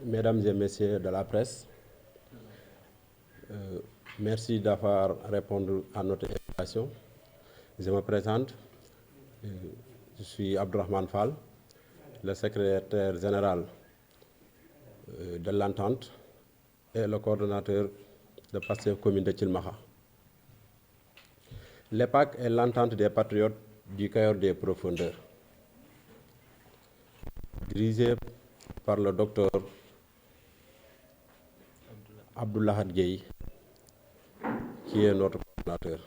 Mesdames et messieurs de la presse, merci d'avoir répondu à notre invitation. Je me présente, je suis Abdourahmane Fall, le secrétaire général de l'Entente et le coordonnateur de Pastef commune de Thilmakha. L'EPAC est l'entente des patriotes du Cayor des profondeurs, dirigée par le docteur Abdoulahat Gueye, qui est notre coordonnateur.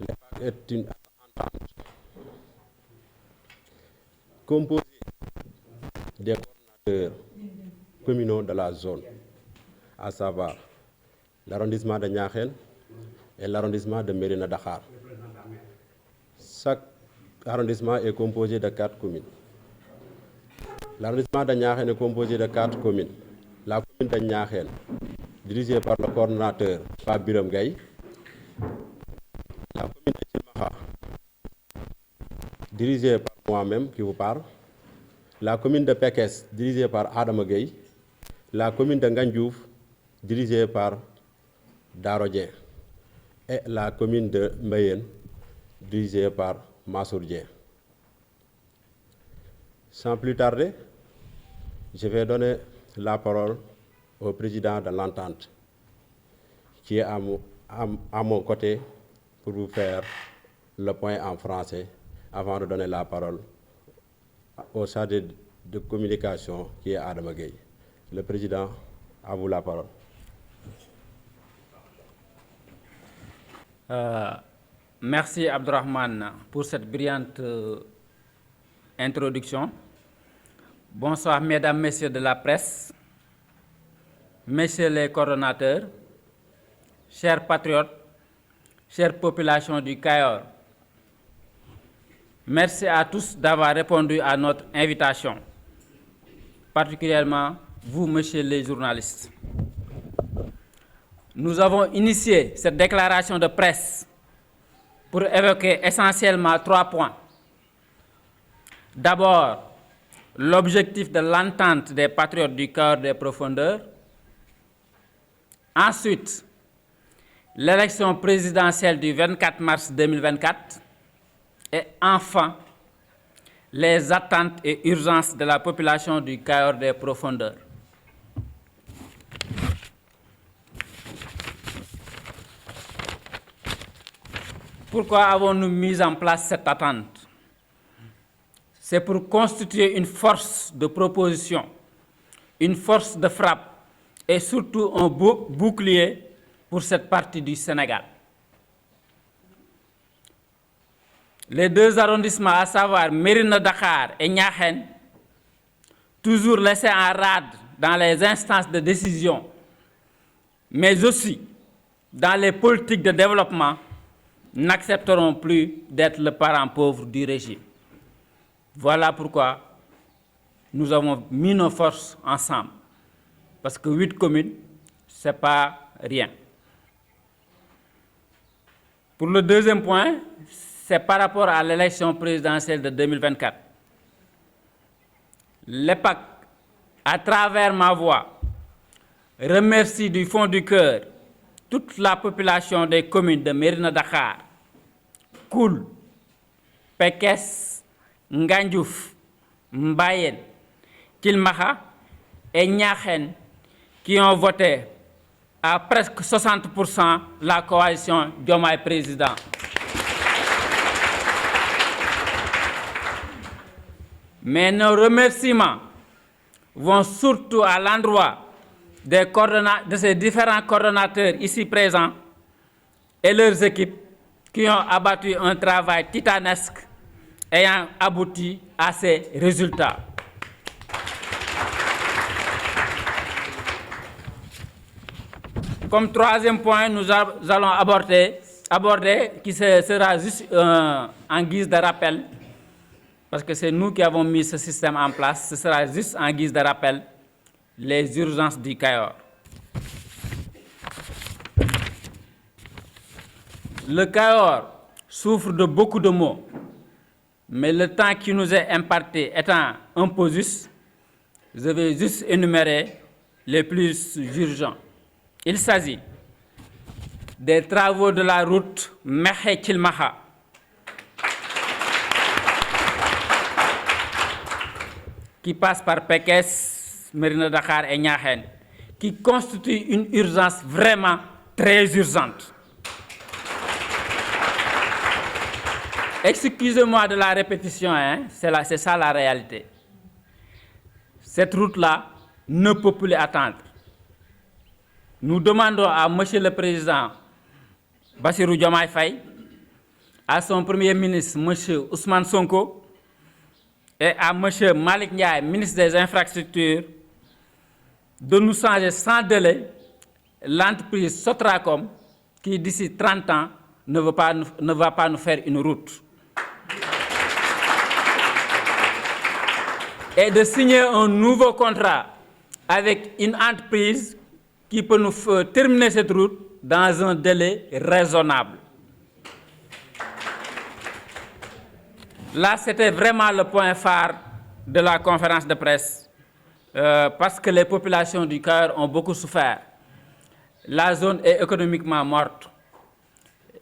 L'EPAC est une entente composée des coordonnateurs communaux de la zone, à savoir l'arrondissement de Niakhène et l'arrondissement de Mérina Dakhar. Chaque arrondissement est composé de 4 communes. L'arrondissement de Niakhène est composé de 4 communes. La commune de Niakhène, dirigée par le coordonnateur Pape Biram Gaye. La commune de Thilmakha, dirigée par moi-même qui vous parle. La commune de Pekes, dirigée par Adama Gueye. La commune de Ngandiouf, dirigée par Daro Dieng. Et la commune de Mbayène, dirigée par Massour Dieng. Sans plus tarder, je vais donner la parole au président de l'Entente, qui est à mon côté pour vous faire le point en français avant de donner la parole au chargé de communication qui est Adama Gueye. Le président, à vous la parole. Merci Abdourahmane pour cette brillante introduction. Bonsoir mesdames, messieurs de la presse, messieurs les coordonnateurs, chers patriotes, chère population du Cayor. Merci à tous d'avoir répondu à notre invitation, particulièrement vous, messieurs les journalistes. Nous avons initié cette déclaration de presse pour évoquer essentiellement 3 points. D'abord, l'objectif de l'entente des patriotes du Cayor des profondeurs. Ensuite, l'élection présidentielle du 24 mars 2024. Et enfin, les attentes et urgences de la population du Cayor des profondeurs. Pourquoi avons-nous mis en place cette attente? C'est pour constituer une force de proposition, une force de frappe et surtout un bouclier pour cette partie du Sénégal. Les 2 arrondissements, à savoir Mérina Dakhar et Niakhène, toujours laissés en rade dans les instances de décision, mais aussi dans les politiques de développement, n'accepteront plus d'être le parent pauvre du régime. Voilà pourquoi nous avons mis nos forces ensemble. Parce que 8 communes, ce n'est pas rien. Pour le deuxième point, c'est par rapport à l'élection présidentielle de 2024. L'EPAC, à travers ma voix, remercie du fond du cœur toute la population des communes de Mérina Dakhar, Koul, Pekes, Ngandiouf, Mbayène, Thilmakha et Niakhène qui ont voté à presque 60% la coalition Diomaye Président. Mais nos remerciements vont surtout à l'endroit de ces différents coordonnateurs ici présents et leurs équipes qui ont abattu un travail titanesque ayant abouti à ces résultats. Comme troisième point, nous allons aborder qui sera juste en guise de rappel, parce que c'est nous qui avons mis ce système en place, ce sera juste en guise de rappel, les urgences du Cayor. Le Cayor souffre de beaucoup de maux, mais le temps qui nous est imparti étant un peu juste, Je vais juste énumérer les plus urgents. Il s'agit des travaux de la route Mekhe-Kilmaha, qui passe par Pekes, Mérina Dakhar et Niakhène, qui constitue une urgence vraiment très urgente. Excusez-moi de la répétition, hein, c'est ça la réalité. Cette route-là ne peut plus attendre. Nous demandons à Monsieur le Président Bassirou Diomaye Faye, à son Premier ministre, Monsieur Ousmane Sonko, et à Monsieur Malick Ndiaye, ministre des Infrastructures, de nous changer sans délai l'entreprise Sotracom, qui d'ici 30 ans ne va pas nous faire une route. Et de signer un nouveau contrat avec une entreprise qui peut nous terminer cette route dans un délai raisonnable. Là, c'était vraiment le point phare de la conférence de presse, parce que les populations du Cayor ont beaucoup souffert. La zone est économiquement morte.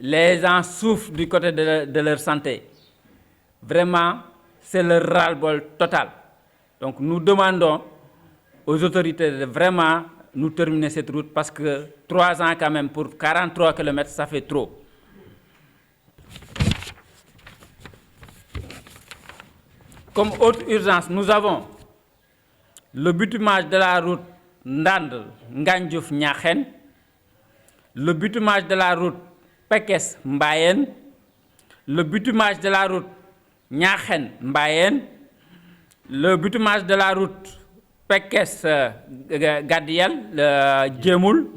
Les gens souffrent du côté de leur santé. Vraiment, c'est le ras-le-bol total. Donc nous demandons aux autorités de vraiment nous terminer cette route parce que 3 ans quand même pour 43 km, ça fait trop. Comme autre urgence, nous avons le bitumage de la route Ndande-Ngandjouf-Niakhène, le bitumage de la route Pekes-Mbayène, le bitumage de la route Niakhène-Mbayène, le bitumage de la route Pekes-Gadiel, Djemoul.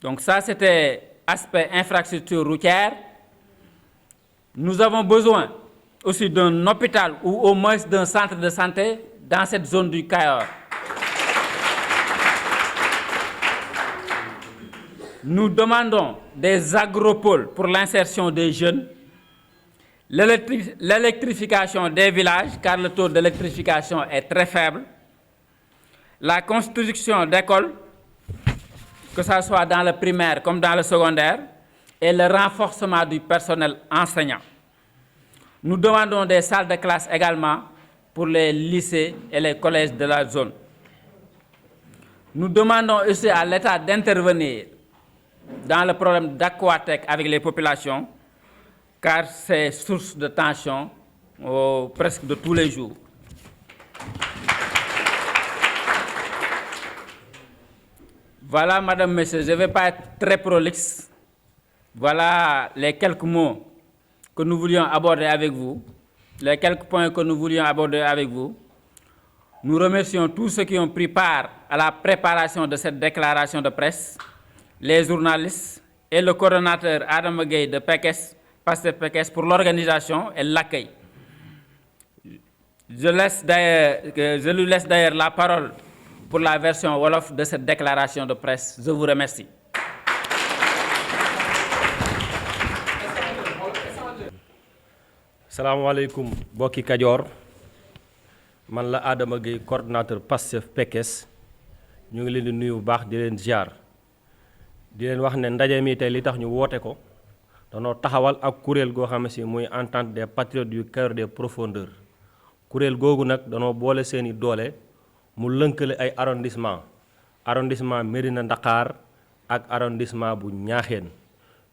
Donc ça, c'était aspect infrastructure routière. Nous avons besoin aussi d'un hôpital ou au moins d'un centre de santé dans cette zone du Cayor. Nous demandons des agropoles pour l'insertion des jeunes, l'électrification des villages, car le taux d'électrification est très faible, la construction d'écoles, que ce soit dans le primaire comme dans le secondaire, et le renforcement du personnel enseignant. Nous demandons des salles de classe également pour les lycées et les collèges de la zone. Nous demandons aussi à l'État d'intervenir dans le problème d'Aquatec avec les populations, car c'est source de tension presque de tous les jours. Voilà, Madame, Messieurs, je ne vais pas être très prolixe. Voilà les quelques mots que nous voulions aborder avec vous, les quelques points que nous voulions aborder avec vous. Nous remercions tous ceux qui ont pris part à la préparation de cette déclaration de presse, les journalistes et le coordonnateur Adam Gueye de Pekes, Pasteur Pekes, pour l'organisation et l'accueil. Je lui laisse d'ailleurs la parole pour la version Wolof de cette déclaration de presse. Je vous remercie. salaamaaleykum bokki Kajoor, man la Adama Gueye, coordonnateur Pastef Pekes. ñu ngi leen di nuyu bu baax di leen ziar di leen wax ne ndaje mi tey li tax ñu woote ko danoo taxawal ak kuréel goo xam ne si muy entente des patriotes du Cayor des profondeurs. kuréel googu nag danoo boole seeni doole mu lënkale ay arrondissement Mérina Dakhar ak arrondissement bu Niakhène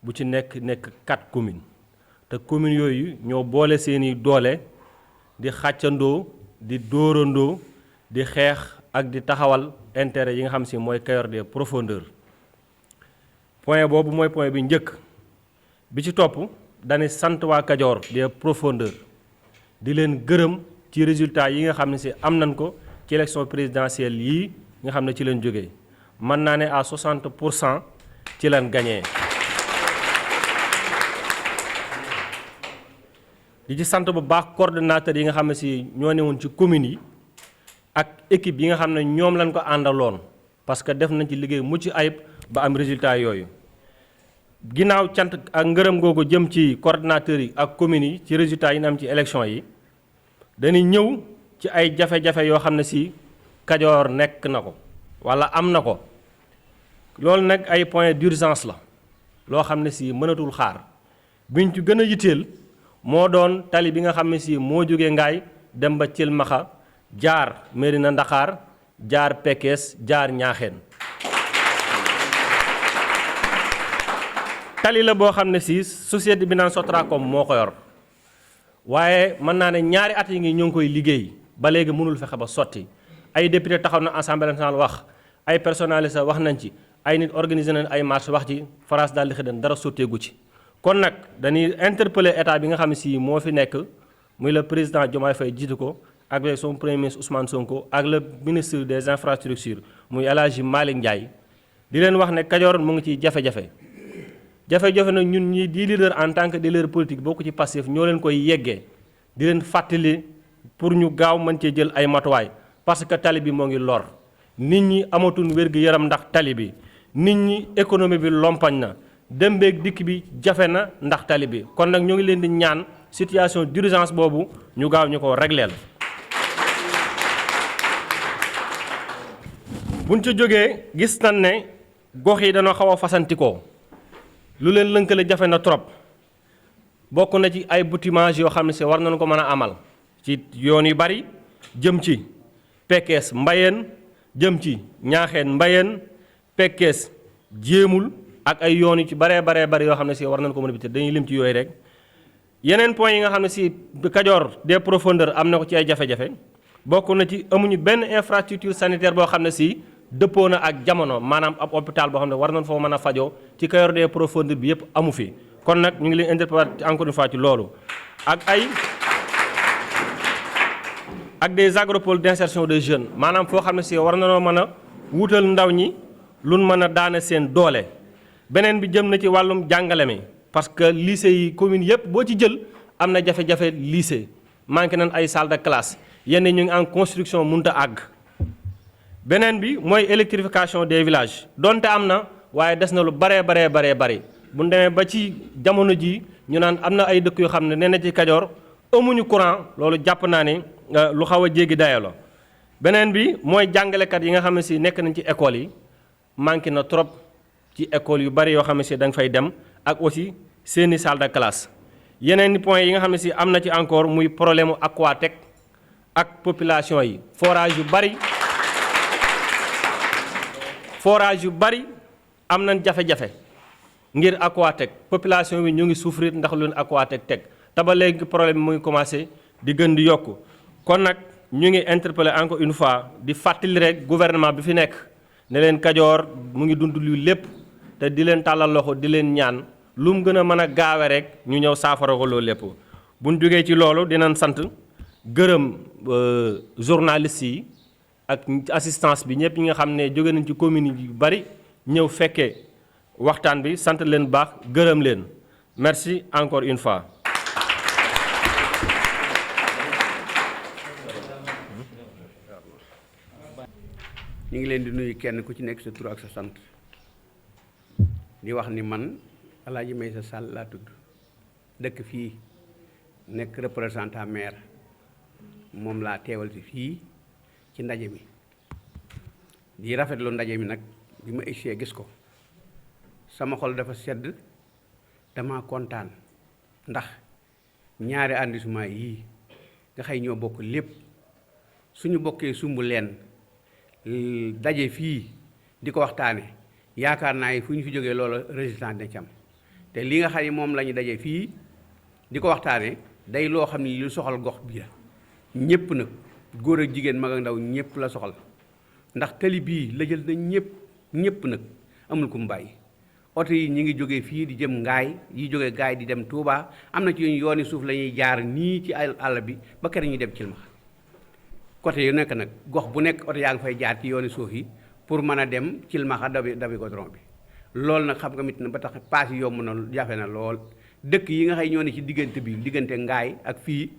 bu ci nekk 4 communes. te communes yooyu ñoo boole seeni doole di xàccandoo di dóorandoo di xeex ak di taxawal intérêt yi nga xam si mooy Cayor des profondeurs. point boobu mooy point bi njëkk bi ci topp dañuy sant waa Kajoor des profondeurs di leen gërëm ci résultat yi nga xam ne si am nañ ko ci élection présidentielle yii nga xam ne ci leen jógee mën naa ne à 60% ci leen gagné. di ci sant bu baax coordonnateurs yi nga xam ne si ñoo newoon ci communes yi ak équipe yi nga xam ne ñoom lañ ko àndaloon parce que def nañ ci liggéey mucc ayib ba am résultat yooyu. ginnaaw cant ak ngërëm googu jëm ci coordonnateurs yi ak communes yi ci résultat yi ñu am ci élection yi dañuy ñëw ci ay jafe-jafe yoo xam ne si Kajoor nekk na ko walla am na ko loolu nag ay point d'urgence la loo xam ne si mënatul xaar biñ ci gën a yitteel moo doon tali bi nga xam ne si moo jógee Ngaay dem ba Cilmaxa jaar Mérina Dakhar jaar Pekes jaar Ñaaxeen tali la boo xam ne si société bi naan Sotracom moo ko yor waaye mën naa ne ñaari at yi ngi ñoo ngi koy liggéey ba léegi mënul fexe ba sotti ay député taxaw na assemblée nationale wax ay personnalistes wax nañ ci ay nit organisé nañ ay marche wax ci France daal di xëy dara sotteegu ci. kon nag dañuy interpeller état bi nga xam ne si moo fi nekk muy le président Diomaye Faye jiitu ko ak son premier ministre Ousmane Sonko ak le ministre des infrastructures muy El Hadji Malick Ndiaye di leen wax ne Kajoor mu ngi ciy jafe-jafe. jafe-jafe nag ñun ñi di leader en tant que leader politique bokk ci Pastef ñoo leen koy yeggee di leen fàttali pour ñu gaaw mën cee jël ay matuwaay parce que tali bi moo ngi lor nit ñi amatuñ wér-gu-yaram ndax tali bi nit ñi économie bi lompañ na dem beeg dikk bi jafe na ndax tali bi kon nag ñoo ngi leen di ñaan situation d'urgence boobu ñu gaaw ñu ko régleel. buñ ca jógee gis nañ ne gox yi dañoo xaw a fasantikoo lu leen lënkale jafe na trop bokk na ci ay bâtiments yoo xam ne si war nañu ko mën a amal ci yoon yu bari jëm ci Pekes Mbayeen jëm ci Ñaaxeen Mbayeen Pekes jéemul ak ay yoon yu ci baree bari yoo xam ne si war nañu ko mën a biti dañuy lim ci yooyu rek yeneen point yi nga xam ne si Kajoor des profondeurs am na ko ci ay jafe-jafe bokk na ci amuñu benn infrastructure sanitaire boo xam ne si dëppoo na ak jamono maanaam ab hôpital boo xam ne war nañ foo mën a fajoo ci Kajoor des profondeurs bi yëpp amu fi kon nag ñu ngi leen interpeller encore une fois ci loolu ak des agropoles d'insertion des jeunes maanaam foo xam ne si war nañoo mën a wutal ndaw ñi luñ mën a daane seen doole beneen bi jëm na ci wàllum jàngale mi parce que lycée yi commune yëpp boo ci jël am na jafe-jafe lycée manqué nañ ay salle de classe yenn ñu ngi en construction mënut a àgg beneen bi mooy électrification des villages donte am na waaye des na lu bari bu ñu demee ba ci jamono ji ñu naan am na ay dëkk yoo xam ne nee na ci Kajoor amuñu courant loolu jàpp naa ne lu xaw a jéggi dayo la beneen bi mooy jàngalekat yi nga xam ne si nekk nañ ci école yi manqué na trop ci école yu bari yoo xam ne si da nga fay dem ak aussi seeni salle de classe yeneen point yi nga xam ne si am na ci encore muy problème mu Aquatec ak population yi forage yu bari am nañ jafe-jafe ngir Aquatec population bi ñu ngi souffrir ndax lu leen Aquatec teg te ba léegi problème mu ngi commencé di gën di yokku kon nag ñu ngi interpeller encore une fois di fàttali rek gouvernement bi fi nekk ne leen Kajoor mu ngi dund lu lépp te di leen tàllal loxo di leen ñaan lu mu gën a mën a gaawe rek ñu ñëw saafara ko loolu lépp bu ñu jógee ci loolu dinañ sant gërëm journalistes yi ak assistance bi ñëpp ñi nga xam ne jóge nañ ci communes yu bari ñëw fekkee waxtaan bi sant leen baax gërëm leen merci encore une fois. ñu ngi leen di nuyu kenn ku ci nekk sa tur ak sa sant di wax ni man El Hadji Meissa Sall laa tudd dëkk fii nekk représentant maire moom laa teewal si fii ci ndaje mi di rafetlu ndaje mi nag bi ma egsee gis ko sama xol dafa sedd dama kontaan ndax ñaari arrondissement yii nga xëy ñoo bokk lépp suñu bokkee sumb leen daje fii di ko waxtaane yaakaar naa yi fu ñu fi jógee loola résultat dina ci am te li nga xam ne moom la ñu daje fii di ko waxtaane day loo xam ne lu soxal gox bi la ñëpp nag góor ak jigéen mag ak ndaw ñëpp la soxal ndax tali bii la jël na ñëpp nag amul ku mu bàyyi oto yi ñi ngi jógee fii di jëm ngaay yi jógee gaay di dem Touba am na ci yooni suuf la ñuy jaar nii ci àll bi ba kër ñu dem Cilmaxa côté yu nekk nag gox bu nekk oto yaa ngi fay jaar ci yooni suuf yi pour mën a dem Cilmaxa dabi goudron bi loolu nag xam nga mit na ba tax paas yi yomb na jafe na lool dëkk yi nga xëy ñoo ne ci diggante bi diggante ngaay ak fii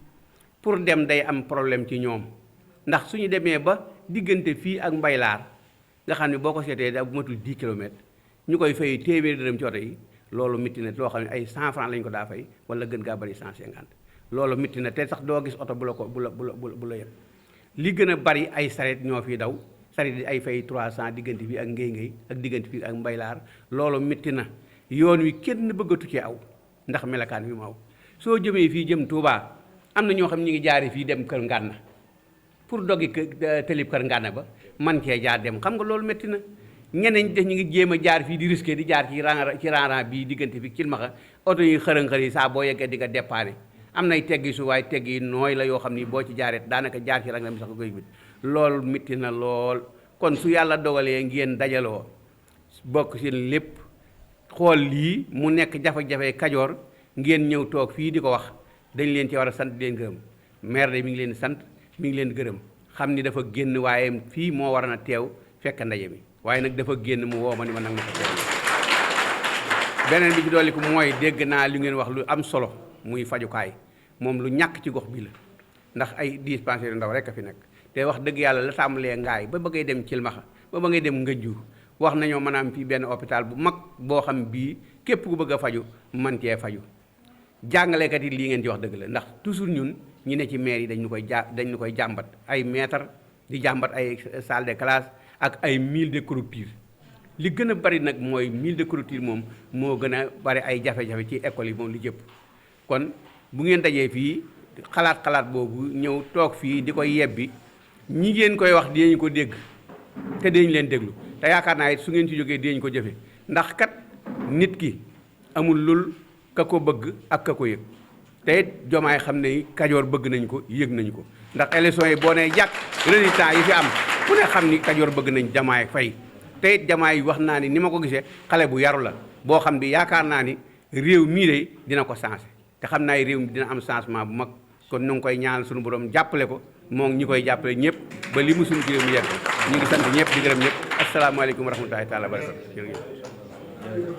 pour dem day am problème ci ñoom ndax suñu demee ba diggante fii ak Mbaylaar nga xam ne boo ko seetee da bu matul 10 kilomètres ñu koy fay téeméeri dërëm ci oto yi loolu mitti na loo xam ne ay 100 francs lañ ko daa fay wala gën gaa bari 150 loolu mitti na te sax doo gis oto bu la yem li gën a bari ay saret ñoo fi daw saret yi ay fay 300 diggante fii ak ngéy ak diggante fii ak mbaylaar loolu métti na yoon wi kenn bëggatu ci aw ndax melakaan bi mu aw soo jëmee fii jëm Touba am na ñoo xam ñi ngi jaari fii dem kër Ngànna pour doggi télib kër Ngànna ba man cee jaar dem xam nga loolu métti na ñeneen ñi ñu ngi jéem a jaar fii di risqué di jaar ci rang bii diggante fi cilmaxa oto yi xërëng-xër yi saa boo yeggee di nga dépanné am nay teggi su waaye tegg yi nooy la yoo xam ni boo ci jaaree daanaka jaar ci rang la mi sax koy bit loolu métti na lool kon su yàlla dogalee ngeen dajaloo bokk seen lépp xool lii mu nekk jafe-jafe Kajoor ngeen ñëw toog fii di ko wax dañ leen ci war a sant di leen gërëm maire de mi ngi leen sant mi ngi leen gërëm xam ni dafa génn waaye fii moo war na teew fekk ndaje mi waaye nag dafa génn mu woo ma ni ma nag ma ko teew beneen bi ci dolli ko mooy dégg naa li ngeen wax lu am solo muy fajukaay moom lu ñàkk ci gox bi la ndax ay dispensaire ndaw rek a fi nekk te wax dëgg yàlla la tàmbalee ngaay ba ngay dem Cilmaxa ba ngay dem Ngëjju wax nañoo maanaam fii benn hôpital bu mag boo xam bii képp ku bëgg a faju man cee faju jàngalekat yi lii ngeen ci wax dëgg la ndax toujours ñun ñi ne ci maire yi dañu koy jàmbat ay maître di jàmbat ay salle de classe ak ay mille de clôture li gën a bari nag mooy mille de clôture moom moo gën a bari ay jafe-jafe ci école yi moom li jëpp kon bu ngeen dajee fii xalaat boobu ñëw toog fii di koy yebbi ñi ngeen koy wax dinañ ko dégg te dinañ leen déglu te yaakaar naa it su ngeen ci jógee dinañ ko jëfe ndax kat nit ki amul lul ka ko bëgg ak ka ko yëg te it Jomaay xam ne Kajoor bëgg nañ ko yëg nañ ko ndax élection yi boo nee jàkk résultat yi fi am ku ne xam ni Kajoor bëgg nañ Jomaay Fay te it Jomaay wax naa ni ma ko gisee xale bu yaru la boo xam bi yaakaar naa ni réew mii de dina ko changé te xam naa réew mi dina am changement bu mag kon nu ngi koy ñaanal suñu borom jàppale ko moom ñi koy jàppale ñëpp ba li mu suñu ci réew mi yegg ñu ngi sant ñëpp di gërëm ñëpp asalaamaaleykum wa rahmatulahi taala wa barakatu jërëjëf